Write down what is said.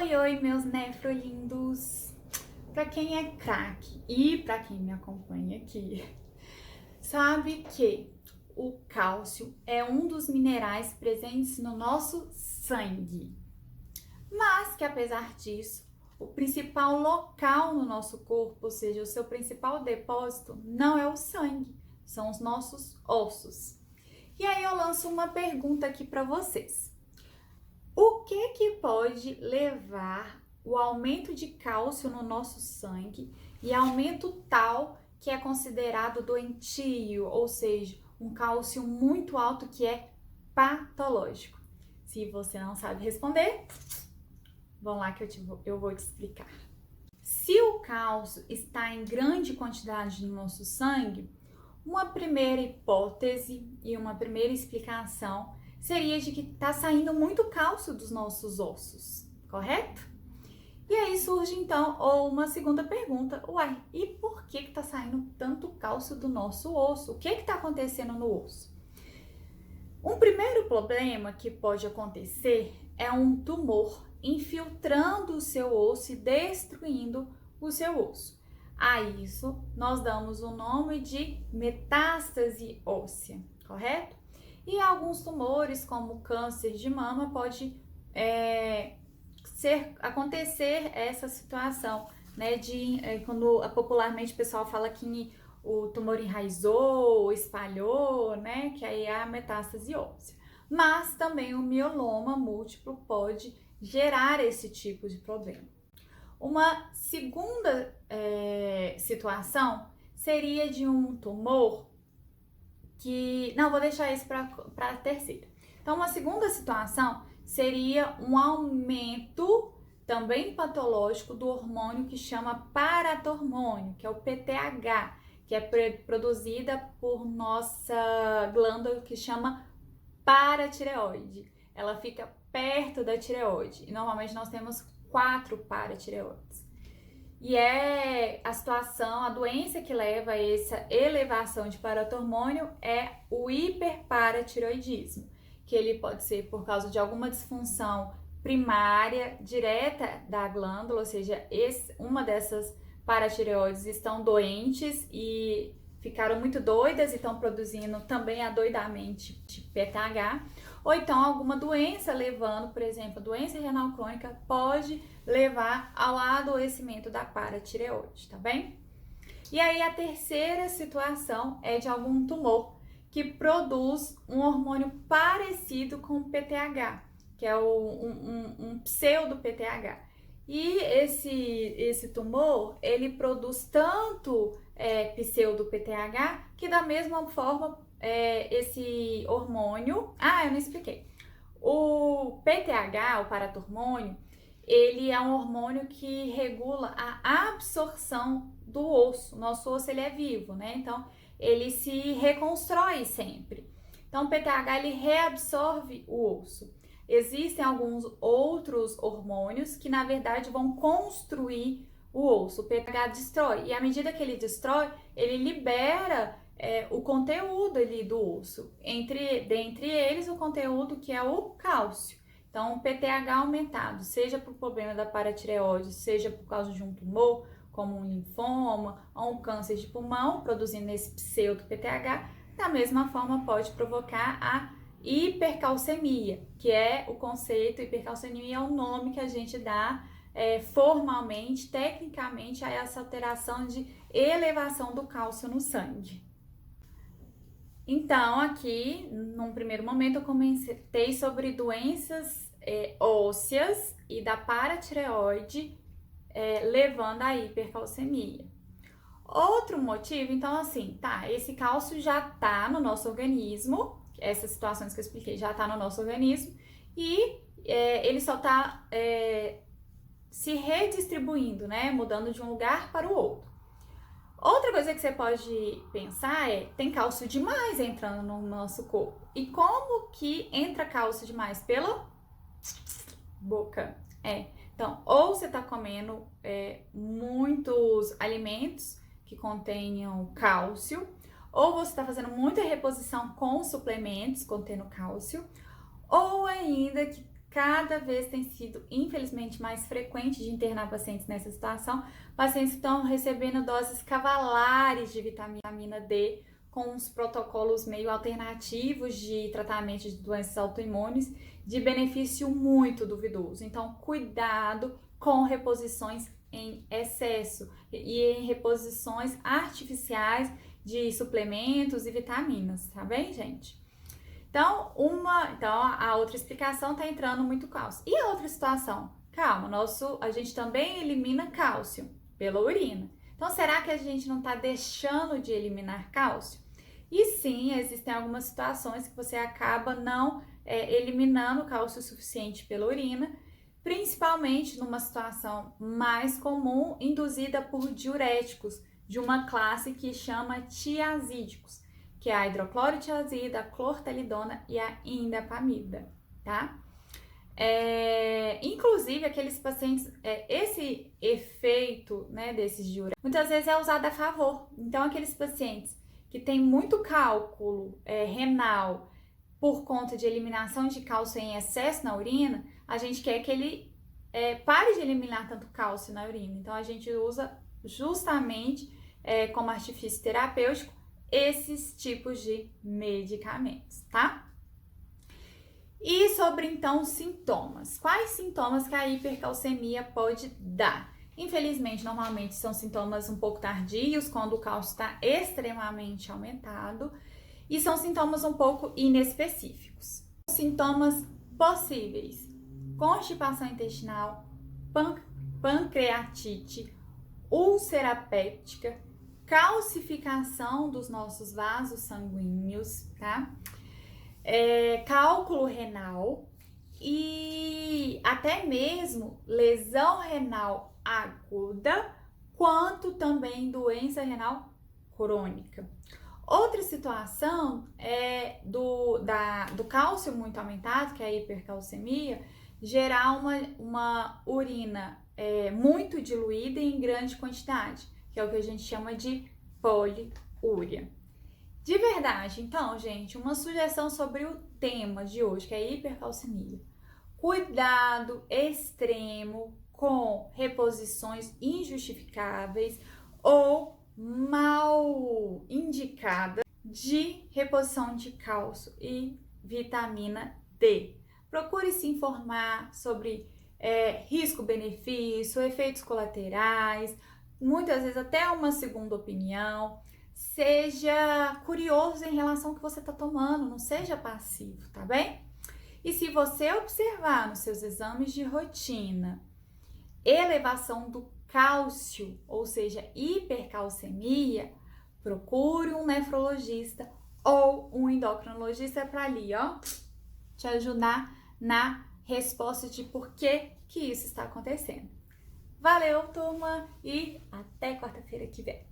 Oi, oi, meus nefrolindos! Para quem é craque e para quem me acompanha aqui, sabe que o cálcio é um dos minerais presentes no nosso sangue. Mas que apesar disso, o principal local no nosso corpo, ou seja, o seu principal depósito, não é o sangue, são os nossos ossos. E aí eu lanço uma pergunta aqui para vocês. O que pode levar o aumento de cálcio no nosso sangue e aumento tal que é considerado doentio, ou seja, um cálcio muito alto que é patológico? Se você não sabe responder, vamos lá que eu vou te explicar. Se o cálcio está em grande quantidade no nosso sangue, uma primeira hipótese e uma primeira explicação seria de que está saindo muito cálcio dos nossos ossos, correto? E aí surge então uma segunda pergunta, uai, e por que está saindo tanto cálcio do nosso osso? O que está acontecendo no osso? Um primeiro problema que pode acontecer é um tumor infiltrando o seu osso e destruindo o seu osso. A isso nós damos o nome de metástase óssea, correto? E alguns tumores, como câncer de mama, pode acontecer essa situação, né? Quando popularmente o pessoal fala que o tumor enraizou, espalhou, né? Que aí é a metástase óssea. Mas também o mieloma múltiplo pode gerar esse tipo de problema. Uma segunda situação seria de um tumor que... Não, vou deixar isso para a terceira. Então, uma segunda situação seria um aumento também patológico do hormônio que chama paratormônio, que é o PTH, que é produzida por nossa glândula que chama paratireoide. Ela fica perto da tireoide e normalmente nós temos 4 paratireoides. E é a situação, a doença que leva a essa elevação de paratormônio é o hiperparatireoidismo, que ele pode ser por causa de alguma disfunção primária direta da glândula, ou seja, uma dessas paratireoides estão doentes e ficaram muito doidas e estão produzindo também adoidamente PTH, ou então alguma doença levando, por exemplo, doença renal crônica pode levar ao adoecimento da paratireoide, tá bem? E aí a terceira situação é de algum tumor que produz um hormônio parecido com o PTH, que é um pseudo-PTH. E esse tumor, ele produz tanto pseudo-PTH que da mesma forma esse hormônio... Ah, eu não expliquei. O PTH, o paratormônio, ele é um hormônio que regula a absorção do osso. Nosso osso ele é vivo, né? Então, ele se reconstrói sempre. Então, o PTH ele reabsorve o osso. Existem alguns outros hormônios que, na verdade, vão construir o osso. O PTH destrói. E à medida que ele destrói, ele libera o conteúdo ali do osso. Dentre eles, o conteúdo que é o cálcio. Então, o PTH aumentado, seja por problema da paratireoide, seja por causa de um tumor, como um linfoma ou um câncer de pulmão, produzindo esse pseudo-PTH, da mesma forma pode provocar a hipercalcemia, que é o conceito, hipercalcemia é o nome que a gente dá formalmente, tecnicamente, a essa alteração de elevação do cálcio no sangue. Então, aqui, num primeiro momento, eu comentei sobre doenças ósseas e da paratireoide levando à hipercalcemia. Outro motivo, então, assim, tá, esse cálcio já tá no nosso organismo, essas situações que eu expliquei já tá no nosso organismo, e ele só tá se redistribuindo, né, mudando de um lugar para o outro. Outra coisa que você pode pensar tem cálcio demais entrando no nosso corpo. E como que entra cálcio demais? Pela boca. Então, ou você tá comendo muitos alimentos que contenham cálcio, ou você tá fazendo muita reposição com suplementos contendo cálcio, ou ainda que cada vez tem sido, infelizmente, paciente mais frequente de internar pacientes nessa situação, pacientes que estão recebendo doses cavalares de vitamina D, com uns protocolos meio alternativos de tratamento de doenças autoimunes, de benefício muito duvidoso. Então, cuidado com reposições em excesso e em reposições artificiais de suplementos e vitaminas, tá bem, gente? Então, a outra explicação tá entrando muito cálcio. E a outra situação? Calma, a gente também elimina cálcio pela urina. Então, será que a gente não tá deixando de eliminar cálcio? E sim, existem algumas situações que você acaba não eliminando cálcio suficiente pela urina, principalmente numa situação mais comum induzida por diuréticos, de uma classe que chama tiazídicos, que é a hidroclorotiazida, a clortalidona e a indapamida, tá? Inclusive, aqueles pacientes, esse efeito, né, desses diuréticos, muitas vezes é usado a favor. Então, aqueles pacientes que têm muito cálculo renal por conta de eliminação de cálcio em excesso na urina, a gente quer que ele pare de eliminar tanto cálcio na urina. Então, a gente usa justamente como artifício terapêutico esses tipos de medicamentos, tá? E sobre, então, sintomas. Quais sintomas que a hipercalcemia pode dar? Infelizmente, normalmente são sintomas um pouco tardios, quando o cálcio está extremamente aumentado, e são sintomas um pouco inespecíficos. Sintomas possíveis: constipação intestinal, pancreatite, úlcera péptica, calcificação dos nossos vasos sanguíneos, tá? Cálculo renal e até mesmo lesão renal aguda, quanto também doença renal crônica. Outra situação é do cálcio muito aumentado, que é a hipercalcemia, gerar uma urina muito diluída em grande quantidade, que é o que a gente chama de poliúria. De verdade, então, gente, uma sugestão sobre o tema de hoje, que é a hipercalcemia. Cuidado extremo com reposições injustificáveis ou mal indicadas de reposição de cálcio e vitamina D. Procure se informar sobre risco-benefício, efeitos colaterais, muitas vezes até uma segunda opinião. Seja curioso em relação ao que você está tomando, não seja passivo, tá bem? E se você observar nos seus exames de rotina elevação do cálcio, ou seja, hipercalcemia, procure um nefrologista ou um endocrinologista para ali, ó, te ajudar na resposta de por que isso está acontecendo. Valeu, turma, e até quarta-feira que vem.